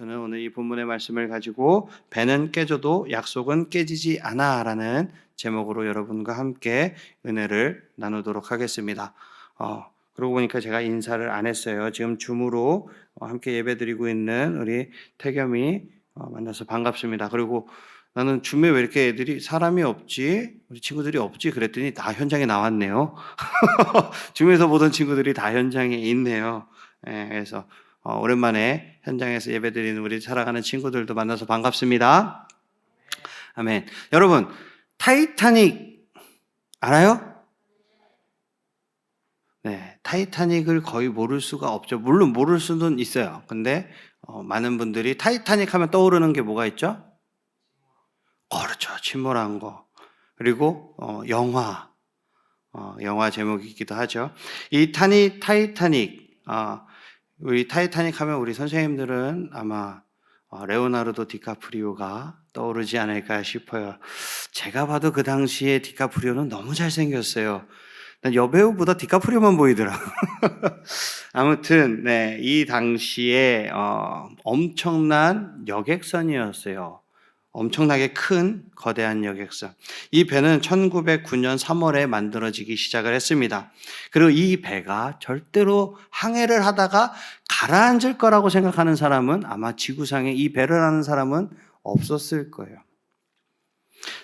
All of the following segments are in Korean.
저는 오늘 이 본문의 말씀을 가지고 배는 깨져도 약속은 깨지지 않아 라는 제목으로 여러분과 함께 은혜를 나누도록 하겠습니다. 그러고 보니까 제가 인사를 안 했어요. 지금 줌으로 함께 예배드리고 있는 우리 태겸이 만나서 반갑습니다. 그리고 나는 줌에 왜 이렇게 애들이 사람이 없지? 우리 친구들이 없지? 그랬더니 다 현장에 나왔네요. 줌에서 보던 친구들이 다 현장에 있네요. 그래서 오랜만에 현장에서 예배드리는 우리 살아가는 친구들도 만나서 반갑습니다. 아멘. 여러분, 타이타닉 알아요? 네, 타이타닉을 거의 모를 수가 없죠. 물론 모를 수는 있어요. 근데 많은 분들이 타이타닉 하면 떠오르는 게 뭐가 있죠? 그렇죠. 침몰한 거. 그리고 영화 제목이기도 하죠. 이 타이타닉 우리 타이타닉 하면 우리 선생님들은 아마 레오나르도 디카프리오가 떠오르지 않을까 싶어요. 제가 봐도 그 당시에 디카프리오는 너무 잘생겼어요. 난 여배우보다 디카프리오만 보이더라. 아무튼 네, 이 당시에 엄청난 여객선이었어요. 엄청나게 큰 거대한 여객선. 이 배는 1909년 3월에 만들어지기 시작을 했습니다. 그리고 이 배가 절대로 항해를 하다가 가라앉을 거라고 생각하는 사람은 아마 지구상에 이 배를 아는 사람은 없었을 거예요.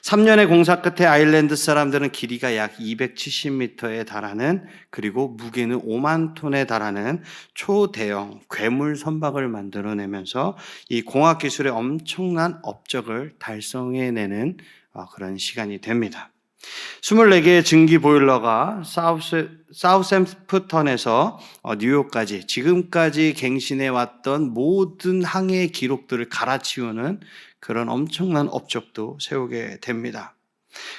3년의 공사 끝에 아일랜드 사람들은 길이가 약 270m에 달하는, 그리고 무게는 5만 톤에 달하는 초대형 괴물 선박을 만들어내면서 이 공학기술의 엄청난 업적을 달성해내는 그런 시간이 됩니다. 24개의 증기 보일러가 사우샘프턴에서 뉴욕까지 지금까지 갱신해 왔던 모든 항해 기록들을 갈아치우는 그런 엄청난 업적도 세우게 됩니다.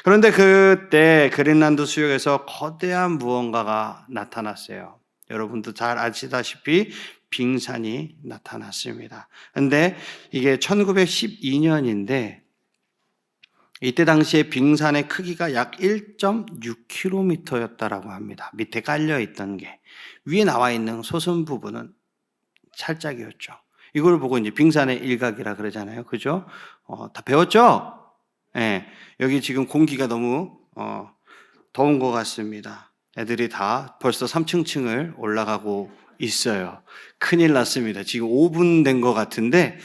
그런데 그때 그린란드 수역에서 거대한 무언가가 나타났어요. 여러분도 잘 아시다시피 빙산이 나타났습니다. 그런데 이게 1912년인데 이때 당시에 빙산의 크기가 약 1.6km였다라고 합니다. 밑에 깔려있던 게. 위에 나와 있는 솟은 부분은 살짝이었죠. 이걸 보고 이제 빙산의 일각이라 그러잖아요. 그죠? 다 배웠죠? 네. 여기 지금 공기가 너무 더운 것 같습니다. 애들이 다 벌써 3층을 올라가고 있어요. 큰일 났습니다. 지금 5분 된 것 같은데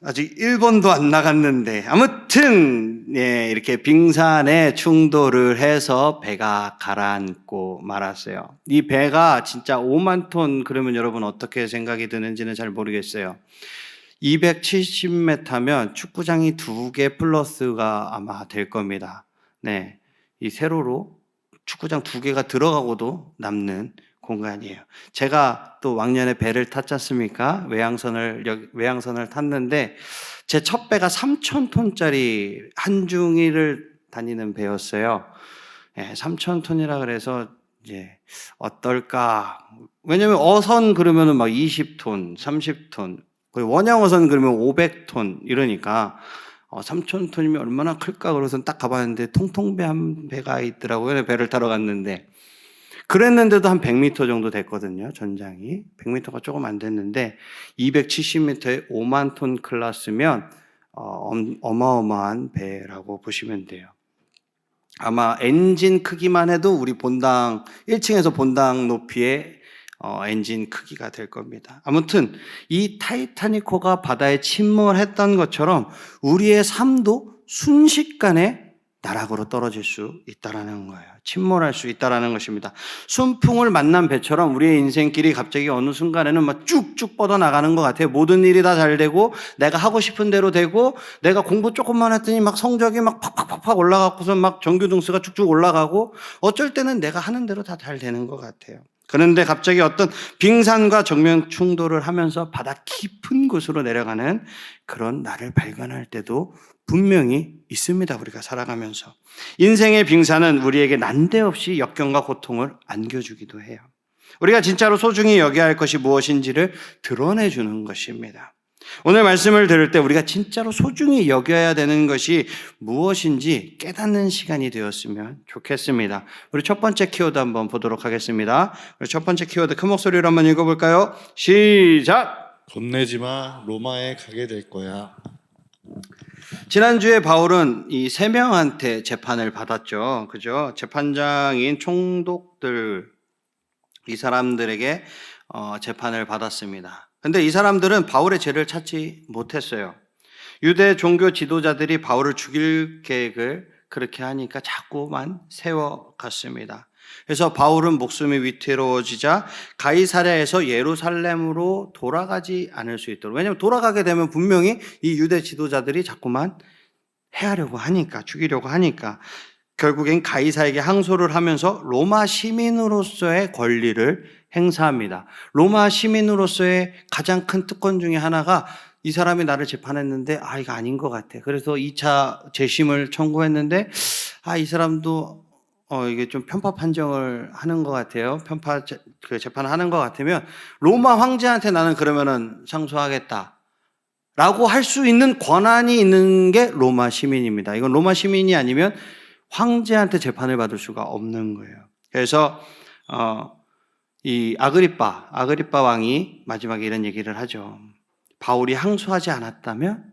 아직 1번도 안 나갔는데, 아무튼 이렇게 빙산에 충돌을 해서 배가 가라앉고 말았어요. 이 배가 진짜 5만 톤 그러면 여러분 어떻게 생각이 드는지는 잘 모르겠어요. 270m면 축구장이 2개 플러스가 아마 될 겁니다. 네, 이 세로로 축구장 2개가 들어가고도 남는 공간이에요. 제가 또 왕년에 배를 탔지 않습니까? 외항선을 탔는데 제 첫 배가 3,000톤짜리 한중일을 다니는 배였어요. 3,000톤이라 그래서 이제 어떨까? 왜냐면 어선 그러면은 막 20톤, 30톤, 원양어선 그러면 500톤 이러니까 3,000톤이면 얼마나 클까? 그래서 딱 가봤는데 통통배 한 배가 있더라고요. 배를 타러 갔는데. 그랬는데도 한 100m 정도 됐거든요. 전장이. 100m가 조금 안 됐는데 270m에 5만 톤 클래스면 어마어마한 배라고 보시면 돼요. 아마 엔진 크기만 해도 우리 본당 1층에서 본당 높이의 엔진 크기가 될 겁니다. 아무튼 이 타이타닉호가 바다에 침몰했던 것처럼 우리의 삶도 순식간에 나락으로 떨어질 수 있다라는 거예요. 침몰할 수 있다라는 것입니다. 순풍을 만난 배처럼 우리의 인생길이 갑자기 어느 순간에는 막 쭉쭉 뻗어나가는 것 같아요. 모든 일이 다 잘 되고 내가 하고 싶은 대로 되고 내가 공부 조금만 했더니 막 성적이 막 팍팍팍팍 올라가고서 막 전교 등수가 쭉쭉 올라가고 어쩔 때는 내가 하는 대로 다 잘 되는 것 같아요. 그런데 갑자기 어떤 빙산과 정면 충돌을 하면서 바다 깊은 곳으로 내려가는 그런 나를 발견할 때도 분명히 있습니다. 우리가 살아가면서. 인생의 빙산은 우리에게 난데없이 역경과 고통을 안겨주기도 해요. 우리가 진짜로 소중히 여겨야 할 것이 무엇인지를 드러내주는 것입니다. 오늘 말씀을 들을 때 우리가 진짜로 소중히 여겨야 되는 것이 무엇인지 깨닫는 시간이 되었으면 좋겠습니다. 우리 첫 번째 키워드 한번 보도록 하겠습니다. 우리 첫 번째 키워드 큰 목소리로 한번 읽어볼까요? 시작! 겁내지 마. 로마에 가게 될 거야. 지난주에 바울은 이 세 명한테 재판을 받았죠. 그죠? 재판장인 총독들, 이 사람들에게 재판을 받았습니다. 근데 이 사람들은 바울의 죄를 찾지 못했어요. 유대 종교 지도자들이 바울을 죽일 계획을 그렇게 하니까 자꾸만 세워갔습니다. 그래서 바울은 목숨이 위태로워지자 가이사랴에서 예루살렘으로 돌아가지 않을 수 있도록, 왜냐하면 돌아가게 되면 분명히 이 유대 지도자들이 자꾸만 해하려고 하니까, 죽이려고 하니까 결국엔 가이사에게 항소를 하면서 로마 시민으로서의 권리를 행사합니다. 로마 시민으로서의 가장 큰 특권 중에 하나가 이 사람이 나를 재판했는데 이거 아닌 것 같아. 그래서 2차 재심을 청구했는데 이 사람도 이게 좀 편파 판정을 하는 것 같아요. 편파 재판을 하는 것 같으면 로마 황제한테 나는 그러면은 상소하겠다 라고 할 수 있는 권한이 있는 게 로마 시민입니다. 이건 로마 시민이 아니면 황제한테 재판을 받을 수가 없는 거예요. 그래서 이 아그리빠 왕이 마지막에 이런 얘기를 하죠. 바울이 항소하지 않았다면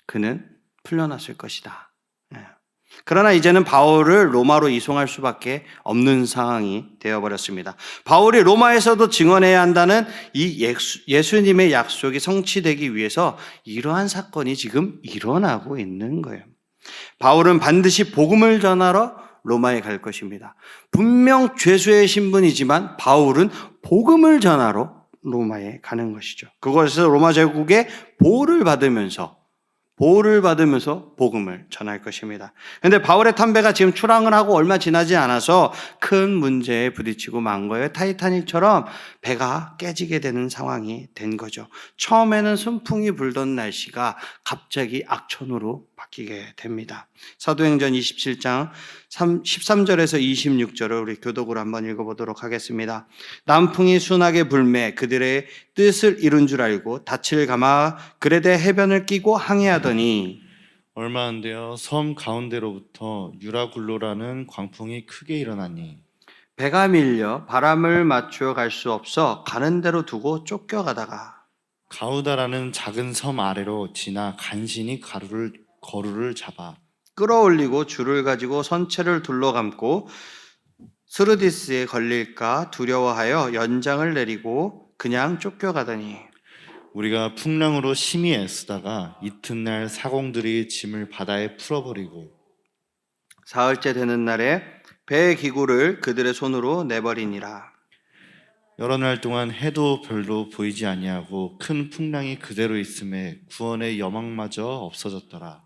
그는 풀려났을 것이다. 그러나 이제는 바울을 로마로 이송할 수밖에 없는 상황이 되어버렸습니다. 바울이 로마에서도 증언해야 한다는 이 예수님의 약속이 성취되기 위해서 이러한 사건이 지금 일어나고 있는 거예요. 바울은 반드시 복음을 전하러 로마에 갈 것입니다. 분명 죄수의 신분이지만 바울은 복음을 전하러 로마에 가는 것이죠. 그곳에서 로마 제국의 보호를 받으면서 복음을 전할 것입니다. 그런데 바울의 탐배가 지금 출항을 하고 얼마 지나지 않아서 큰 문제에 부딪히고 만 거예요. 타이타닉처럼 배가 깨지게 되는 상황이 된 거죠. 처음에는 순풍이 불던 날씨가 갑자기 악천후로 바뀌게 됩니다. 사도행전 27장 13절에서 26절을 우리 교독으로 한번 읽어보도록 하겠습니다. 남풍이 순하게 불매 그들의 뜻을 이룬 줄 알고 닻을 감아 그레데 해변을 끼고 항해하더니 얼마 안 되어 섬 가운데로부터 유라굴로라는 광풍이 크게 일어나니 배가 밀려 바람을 맞추어 갈 수 없어 가는 대로 두고 쫓겨가다가 가우다라는 작은 섬 아래로 지나 간신히 거루를 잡아 끌어올리고 줄을 가지고 선체를 둘러감고 스르디스에 걸릴까 두려워하여 연장을 내리고 그냥 쫓겨가더니 우리가 풍랑으로 심히 애쓰다가 이튿날 사공들이 짐을 바다에 풀어버리고 사흘째 되는 날에 배의 기구를 그들의 손으로 내버리니라. 여러 날 동안 해도 별도 보이지 아니하고 큰 풍랑이 그대로 있음에 구원의 여망마저 없어졌더라.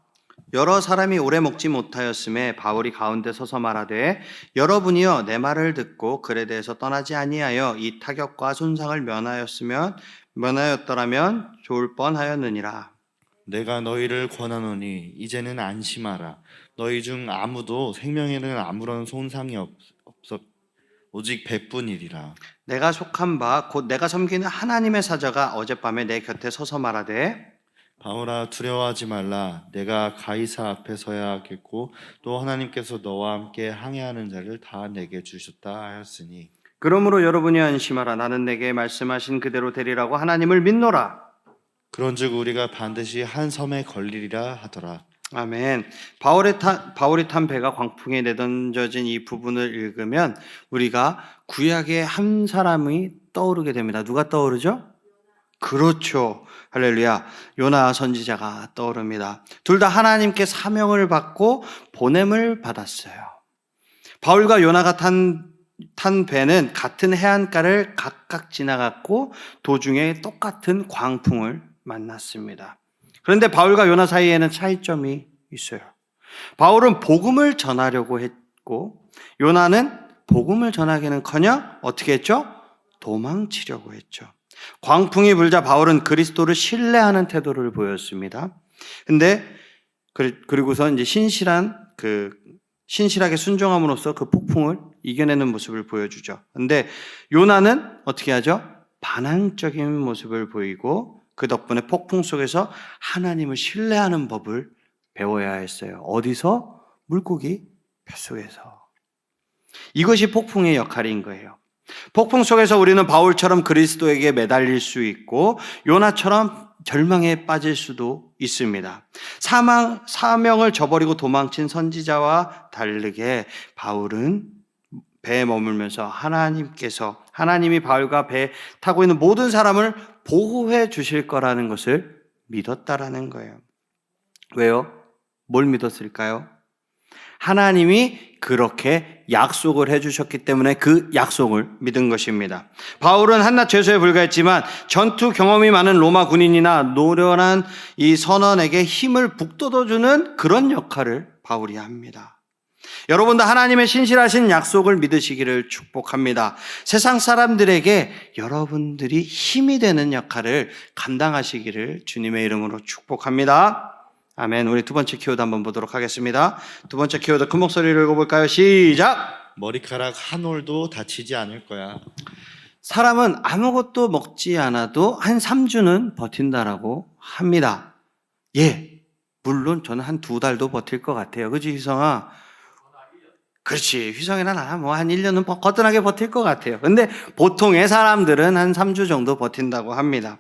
여러 사람이 오래 먹지 못하였음에 바울이 가운데 서서 말하되 여러분이여 내 말을 듣고 그레데에서 떠나지 아니하여 이 타격과 손상을 면하였더라면 좋을 뻔하였느니라. 내가 너희를 권하노니 이제는 안심하라. 너희 중 아무도 생명에는 아무런 손상이 없어 오직 배뿐이리라. 내가 속한 바 곧 내가 섬기는 하나님의 사자가 어젯밤에 내 곁에 서서 말하되 바울아 두려워하지 말라. 내가 가이사 앞에 서야 하겠고 또 하나님께서 너와 함께 항해하는 자를 다 내게 주셨다 하였으니 그러므로 여러분이 안심하라. 나는 내게 말씀하신 그대로 되리라고 하나님을 믿노라. 그런즉 우리가 반드시 한 섬에 걸리리라 하더라. 아멘. 바울이 탄 배가 광풍에 내던져진 이 부분을 읽으면 우리가 구약의 한 사람이 떠오르게 됩니다. 누가 떠오르죠? 그렇죠. 할렐루야. 요나 선지자가 떠오릅니다. 둘 다 하나님께 사명을 받고 보냄을 받았어요. 바울과 요나가 탄 배는 같은 해안가를 각각 지나갔고 도중에 똑같은 광풍을 만났습니다. 그런데 바울과 요나 사이에는 차이점이 있어요. 바울은 복음을 전하려고 했고 요나는 복음을 전하기는커녕 어떻게 했죠? 도망치려고 했죠. 광풍이 불자 바울은 그리스도를 신뢰하는 태도를 보였습니다. 근데 그리고서 이제 신실하게 순종함으로써 그 폭풍을 이겨내는 모습을 보여주죠. 근데 요나는 어떻게 하죠? 반항적인 모습을 보이고 그 덕분에 폭풍 속에서 하나님을 신뢰하는 법을 배워야 했어요. 어디서? 물고기 뱃속에서. 이것이 폭풍의 역할인 거예요. 폭풍 속에서 우리는 바울처럼 그리스도에게 매달릴 수 있고 요나처럼 절망에 빠질 수도 있습니다. 사명을 저버리고 도망친 선지자와 다르게 바울은 배에 머물면서 하나님이 바울과 배에 타고 있는 모든 사람을 보호해 주실 거라는 것을 믿었다라는 거예요. 왜요? 뭘 믿었을까요? 하나님이 그렇게 약속을 해주셨기 때문에 그 약속을 믿은 것입니다. 바울은 한낱 죄수에 불과했지만 전투 경험이 많은 로마 군인이나 노련한 이 선원에게 힘을 북돋워주는 그런 역할을 바울이 합니다. 여러분도 하나님의 신실하신 약속을 믿으시기를 축복합니다. 세상 사람들에게 여러분들이 힘이 되는 역할을 감당하시기를 주님의 이름으로 축복합니다. 아멘. 우리 두 번째 키워드 한번 보도록 하겠습니다. 두 번째 키워드 큰 목소리로 읽어볼까요? 시작! 머리카락 한 올도 다치지 않을 거야. 사람은 아무것도 먹지 않아도 한 3주는 버틴다라고 합니다. 예, 물론 저는 한 2달도 버틸 것 같아요. 그치, 휘성아? 그렇지. 휘성이나 나 뭐 한 1년은 거뜬하게 버틸 것 같아요. 근데 보통의 사람들은 한 3주 정도 버틴다고 합니다.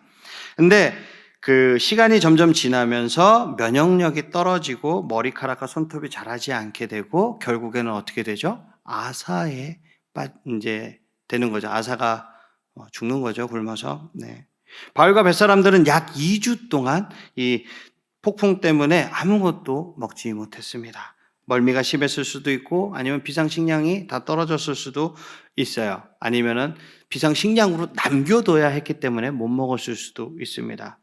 근데 그 시간이 점점 지나면서 면역력이 떨어지고 머리카락과 손톱이 자라지 않게 되고 결국에는 어떻게 되죠? 아사에 이제 되는 거죠. 아사가 죽는 거죠. 굶어서. 네. 바울과 벳사람들은 약 2주 동안 이 폭풍 때문에 아무것도 먹지 못했습니다. 멀미가 심했을 수도 있고 아니면 비상식량이 다 떨어졌을 수도 있어요. 아니면은 비상식량으로 남겨둬야 했기 때문에 못 먹었을 수도 있습니다.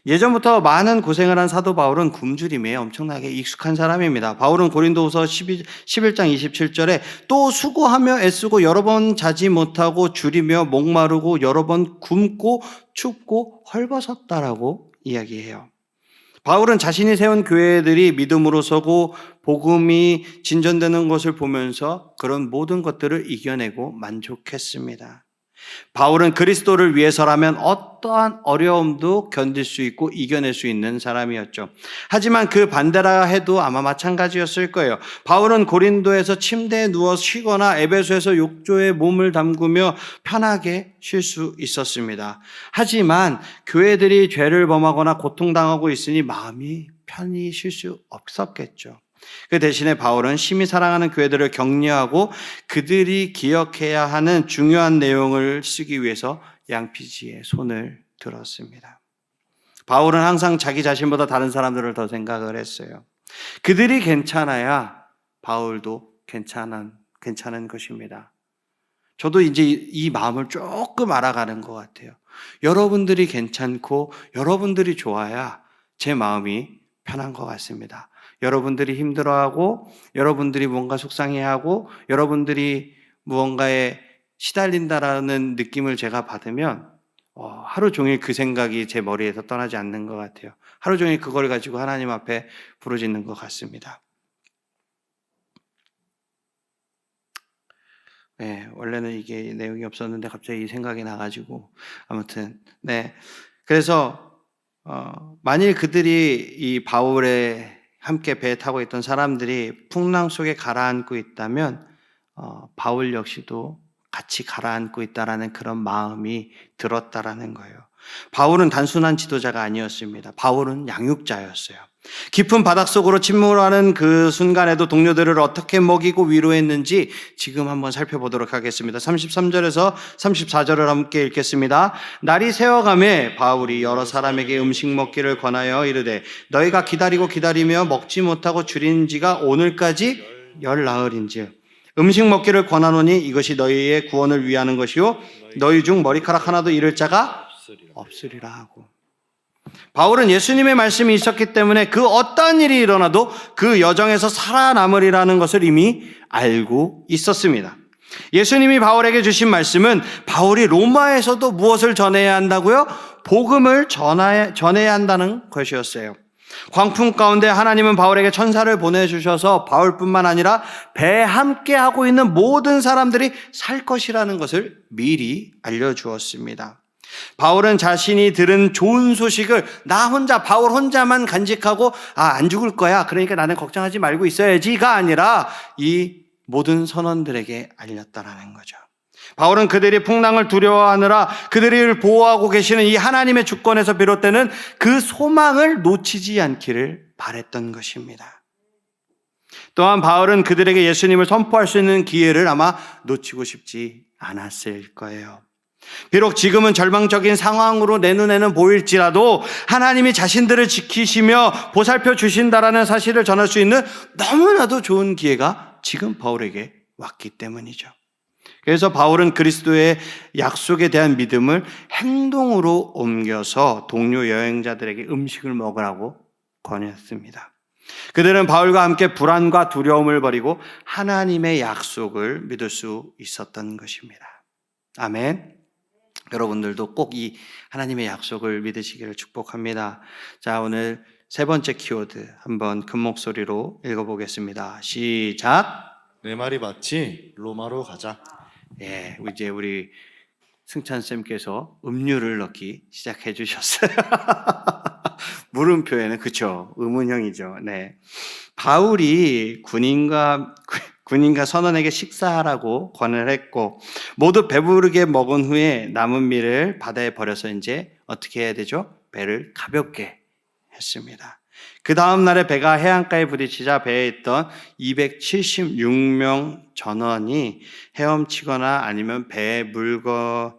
예전부터 많은 고생을 한 사도 바울은 굶주림에 엄청나게 익숙한 사람입니다. 바울은 고린도후서 11장 27절에 또 수고하며 애쓰고 여러 번 자지 못하고 줄이며 목마르고 여러 번 굶고 춥고 헐벗었다라고 이야기해요. 바울은 자신이 세운 교회들이 믿음으로 서고 복음이 진전되는 것을 보면서 그런 모든 것들을 이겨내고 만족했습니다. 바울은 그리스도를 위해서라면 어떠한 어려움도 견딜 수 있고 이겨낼 수 있는 사람이었죠. 하지만 그 반대라 해도 아마 마찬가지였을 거예요. 바울은 고린도에서 침대에 누워 쉬거나 에베소에서 욕조에 몸을 담그며 편하게 쉴 수 있었습니다. 하지만 교회들이 죄를 범하거나 고통당하고 있으니 마음이 편히 쉴 수 없었겠죠. 그 대신에 바울은 심히 사랑하는 교회들을 격려하고 그들이 기억해야 하는 중요한 내용을 쓰기 위해서 양피지에 손을 들었습니다. 바울은 항상 자기 자신보다 다른 사람들을 더 생각을 했어요. 그들이 괜찮아야 바울도 괜찮은 것입니다. 저도 이제 이 마음을 조금 알아가는 것 같아요. 여러분들이 괜찮고 여러분들이 좋아야 제 마음이 편한 것 같습니다. 여러분들이 힘들어하고 여러분들이 뭔가 속상해하고 여러분들이 무언가에 시달린다라는 느낌을 제가 받으면 하루 종일 그 생각이 제 머리에서 떠나지 않는 것 같아요. 하루 종일 그걸 가지고 하나님 앞에 부르짖는 것 같습니다. 네, 원래는 이게 내용이 없었는데 갑자기 이 생각이 나가지고 아무튼 네, 그래서 만일 그들이 이 바울의 함께 배에 타고 있던 사람들이 풍랑 속에 가라앉고 있다면 바울 역시도 같이 가라앉고 있다라는 그런 마음이 들었다라는 거예요. 바울은 단순한 지도자가 아니었습니다. 바울은 양육자였어요. 깊은 바닥 속으로 침몰하는 그 순간에도 동료들을 어떻게 먹이고 위로했는지 지금 한번 살펴보도록 하겠습니다. 33절에서 34절을 함께 읽겠습니다. 날이 새어가매 바울이 여러 사람에게 음식 먹기를 권하여 이르되 너희가 기다리며 먹지 못하고 줄인 지가 오늘까지 열나흘인즉 음식 먹기를 권하노니 이것이 너희의 구원을 위하는 것이요 너희 중 머리카락 하나도 잃을 자가 없으리라 하고, 바울은 예수님의 말씀이 있었기 때문에 그 어떠한 일이 일어나도 그 여정에서 살아남으리라는 것을 이미 알고 있었습니다. 예수님이 바울에게 주신 말씀은 바울이 로마에서도 무엇을 전해야 한다고요? 복음을 전해야 한다는 것이었어요. 광풍 가운데 하나님은 바울에게 천사를 보내주셔서 바울뿐만 아니라 배에 함께하고 있는 모든 사람들이 살 것이라는 것을 미리 알려주었습니다. 바울은 자신이 들은 좋은 소식을 바울 혼자만 간직하고 안 죽을 거야, 그러니까 나는 걱정하지 말고 있어야지가 아니라 이 모든 선원들에게 알렸다라는 거죠. 바울은 그들이 풍랑을 두려워하느라 그들을 보호하고 계시는 이 하나님의 주권에서 비롯되는 그 소망을 놓치지 않기를 바랬던 것입니다. 또한 바울은 그들에게 예수님을 선포할 수 있는 기회를 아마 놓치고 싶지 않았을 거예요. 비록 지금은 절망적인 상황으로 내 눈에는 보일지라도 하나님이 자신들을 지키시며 보살펴 주신다라는 사실을 전할 수 있는 너무나도 좋은 기회가 지금 바울에게 왔기 때문이죠. 그래서 바울은 그리스도의 약속에 대한 믿음을 행동으로 옮겨서 동료 여행자들에게 음식을 먹으라고 권했습니다. 그들은 바울과 함께 불안과 두려움을 버리고 하나님의 약속을 믿을 수 있었던 것입니다. 아멘. 여러분들도 꼭 이 하나님의 약속을 믿으시기를 축복합니다. 자, 오늘 세 번째 키워드 한번 큰 목소리로 읽어보겠습니다. 시작. 내 말이 맞지? 로마로 가자. 예, 이제 우리 승찬 쌤께서 음료를 넣기 시작해 주셨어요. 물음표에는 그쵸, 의문형이죠. 네, 바울이 군인과 선원에게 식사하라고 권을 했고 모두 배부르게 먹은 후에 남은 밀을 바다에 버려서 이제 어떻게 해야 되죠? 배를 가볍게 했습니다. 그 다음 날에 배가 해안가에 부딪히자 배에 있던 276명 전원이 헤엄치거나 아니면 배의 물건에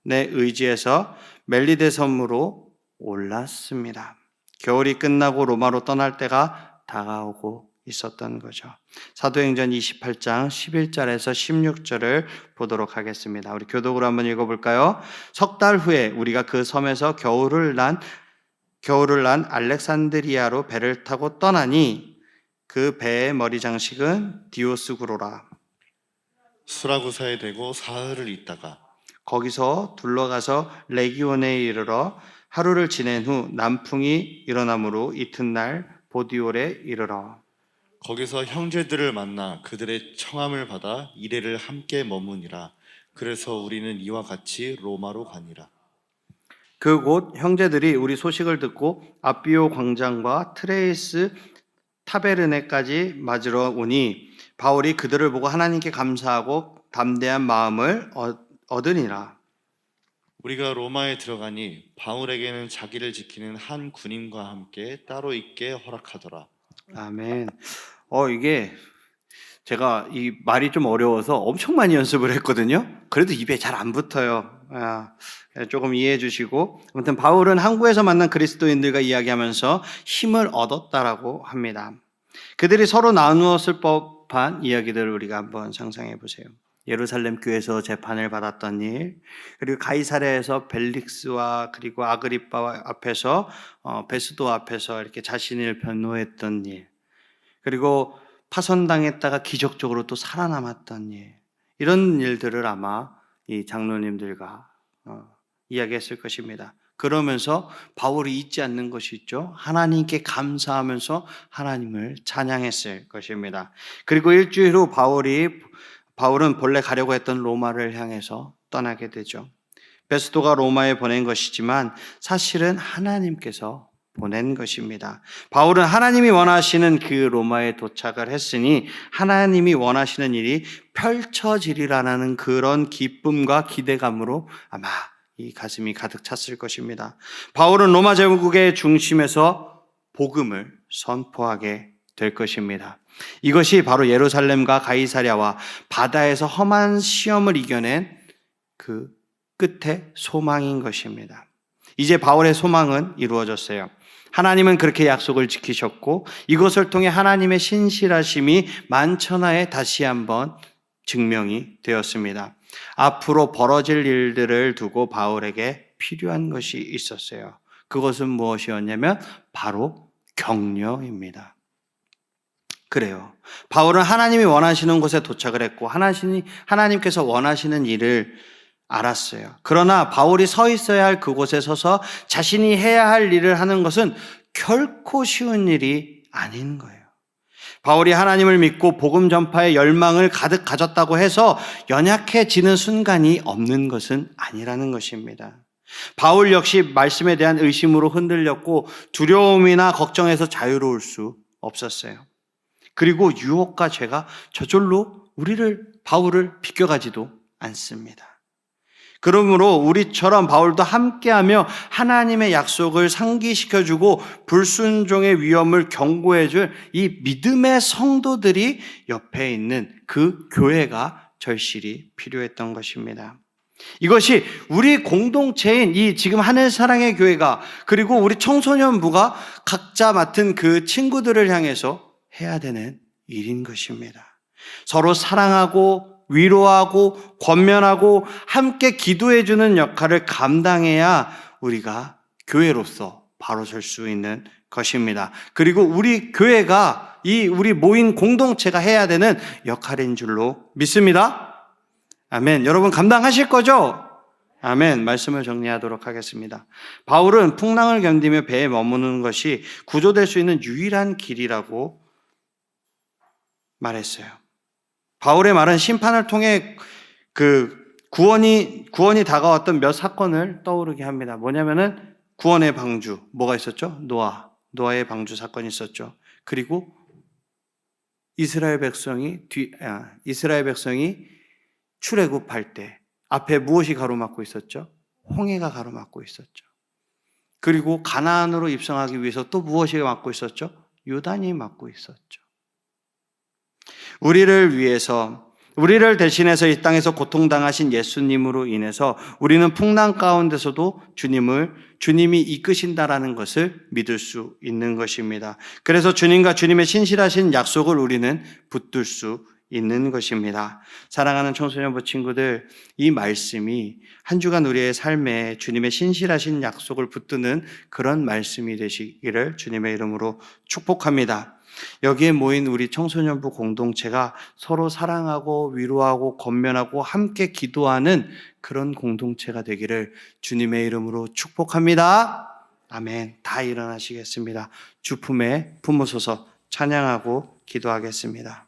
의지해서 멜리데 섬으로 올랐습니다. 겨울이 끝나고 로마로 떠날 때가 다가오고 있었던 거죠. 사도행전 28장 11절에서 16절을 보도록 하겠습니다. 우리 교독으로 한번 읽어볼까요? 석 달 후에 우리가 그 섬에서 겨울을 난 알렉산드리아로 배를 타고 떠나니 그 배의 머리 장식은 디오스구로라. 수라구사에 대고 사흘을 있다가 거기서 둘러가서 레기온에 이르러 하루를 지낸 후 남풍이 일어나므로 이튿날 보디올에 이르러 거기서 형제들을 만나 그들의 청함을 받아 이레를 함께 머무니라. 그래서 우리는 이와 같이 로마로 가니라. 그곳 형제들이 우리 소식을 듣고 아비오 광장과 트레이스 타베르네까지 맞으러 오니 바울이 그들을 보고 하나님께 감사하고 담대한 마음을 얻으니라. 우리가 로마에 들어가니 바울에게는 자기를 지키는 한 군인과 함께 따로 있게 허락하더라. 아멘. 이게 제가 이 말이 좀 어려워서 엄청 많이 연습을 했거든요. 그래도 입에 잘 안 붙어요. 조금 이해해 주시고, 아무튼 바울은 항구에서 만난 그리스도인들과 이야기하면서 힘을 얻었다라고 합니다. 그들이 서로 나누었을 법한 이야기들을 우리가 한번 상상해 보세요. 예루살렘 교회에서 재판을 받았던 일, 그리고 가이사랴에서 벨릭스와 그리고 아그리빠 앞에서 베스도 앞에서 이렇게 자신을 변호했던 일, 그리고 파선당했다가 기적적으로 또 살아남았던 일, 이런 일들을 아마 이 장로님들과 이야기했을 것입니다. 그러면서 바울이 잊지 않는 것이 있죠. 하나님께 감사하면서 하나님을 찬양했을 것입니다. 그리고 일주일 후 바울은 본래 가려고 했던 로마를 향해서 떠나게 되죠. 베스도가 로마에 보낸 것이지만 사실은 하나님께서 보낸 것입니다. 바울은 하나님이 원하시는 그 로마에 도착을 했으니 하나님이 원하시는 일이 펼쳐지리라는 그런 기쁨과 기대감으로 아마 이 가슴이 가득 찼을 것입니다. 바울은 로마 제국의 중심에서 복음을 선포하게 될 것입니다. 이것이 바로 예루살렘과 가이사랴와 바다에서 험한 시험을 이겨낸 그 끝의 소망인 것입니다. 이제 바울의 소망은 이루어졌어요. 하나님은 그렇게 약속을 지키셨고 이것을 통해 하나님의 신실하심이 만천하에 다시 한번 증명이 되었습니다. 앞으로 벌어질 일들을 두고 바울에게 필요한 것이 있었어요. 그것은 무엇이었냐면 바로 격려입니다. 그래요. 바울은 하나님이 원하시는 곳에 도착을 했고 하나님께서 원하시는 일을 알았어요. 그러나 바울이 서 있어야 할 그곳에 서서 자신이 해야 할 일을 하는 것은 결코 쉬운 일이 아닌 거예요. 바울이 하나님을 믿고 복음 전파의 열망을 가득 가졌다고 해서 연약해지는 순간이 없는 것은 아니라는 것입니다. 바울 역시 말씀에 대한 의심으로 흔들렸고 두려움이나 걱정에서 자유로울 수 없었어요. 그리고 유혹과 죄가 저절로 바울을 비껴가지도 않습니다. 그러므로 우리처럼 바울도 함께하며 하나님의 약속을 상기시켜주고 불순종의 위험을 경고해줄 이 믿음의 성도들이 옆에 있는 그 교회가 절실히 필요했던 것입니다. 이것이 우리 공동체인 이 지금 하늘사랑의 교회가 그리고 우리 청소년부가 각자 맡은 그 친구들을 향해서 해야 되는 일인 것입니다. 서로 사랑하고 위로하고 권면하고 함께 기도해주는 역할을 감당해야 우리가 교회로서 바로 설 수 있는 것입니다. 그리고 우리 교회가 우리 모인 공동체가 해야 되는 역할인 줄로 믿습니다. 아멘. 여러분 감당하실 거죠? 아멘. 말씀을 정리하도록 하겠습니다. 바울은 풍랑을 견디며 배에 머무는 것이 구조될 수 있는 유일한 길이라고 말했어요. 바울의 말은 심판을 통해 그 구원이 다가왔던 몇 사건을 떠오르게 합니다. 뭐냐면은 구원의 방주, 뭐가 있었죠? 노아의 방주 사건이 있었죠. 그리고 이스라엘 백성이 출애굽할 때 앞에 무엇이 가로막고 있었죠? 홍해가 가로막고 있었죠. 그리고 가나안으로 입성하기 위해서 또 무엇이 막고 있었죠? 요단이 막고 있었죠. 우리를 대신해서 이 땅에서 고통당하신 예수님으로 인해서 우리는 풍랑 가운데서도 주님이 이끄신다라는 것을 믿을 수 있는 것입니다. 그래서 주님과 주님의 신실하신 약속을 우리는 붙들 수 있는 것입니다. 사랑하는 청소년부 친구들, 이 말씀이 한 주간 우리의 삶에 주님의 신실하신 약속을 붙드는 그런 말씀이 되시기를 주님의 이름으로 축복합니다. 여기에 모인 우리 청소년부 공동체가 서로 사랑하고 위로하고 권면하고 함께 기도하는 그런 공동체가 되기를 주님의 이름으로 축복합니다. 아멘. 다 일어나시겠습니다. 주 품에 품으소서. 찬양하고 기도하겠습니다.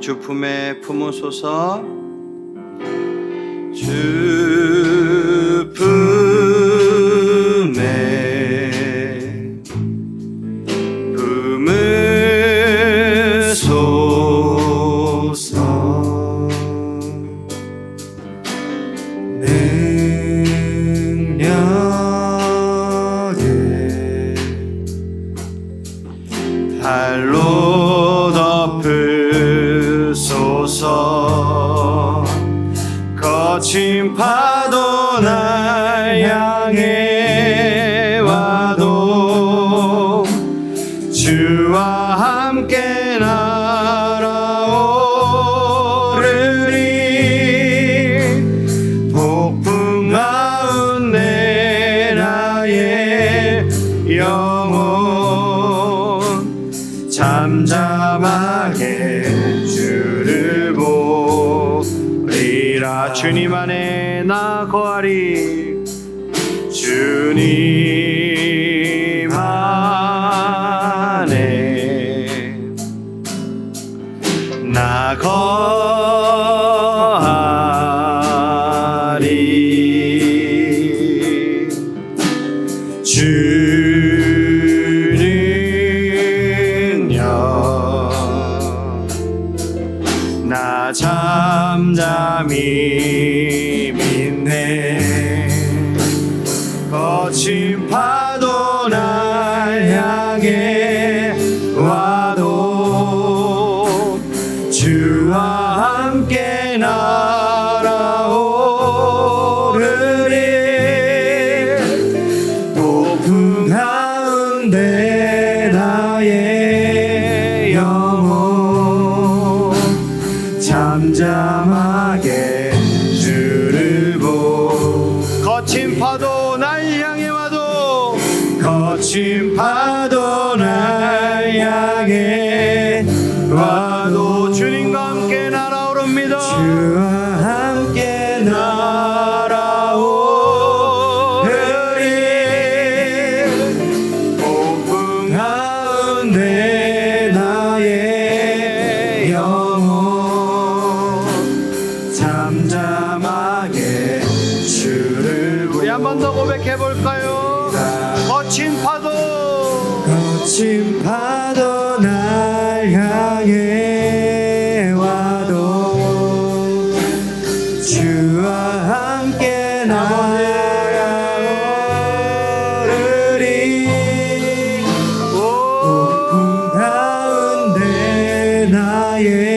주 품에 품으소서. 주 품에 품으소서. 능력을 달로 덮으소서. 거친 파도 날 향해 와도 주와 함께 날아오르리. 폭풍 가운데 나의 영혼 잠잠하게 주를 보리라. 주님 안에 나 거하리. 주님 안에 나 거하리. 나 잠잠히 믿네. 거친 파도 날 향해 와도 주와 함께 날아오르리. 폭풍 가운데 나의 영혼 잠잠하게 주를 보. 거친 파도 날 향해 와도 거친 파도 날 향해 와도 주님과 함께 날아오릅니다. 주와 함께 고백해 볼까요? 거친 파도 거친 파도 날 향해 와도 주와 함께 나아오르리. 폭풍 가운데 나의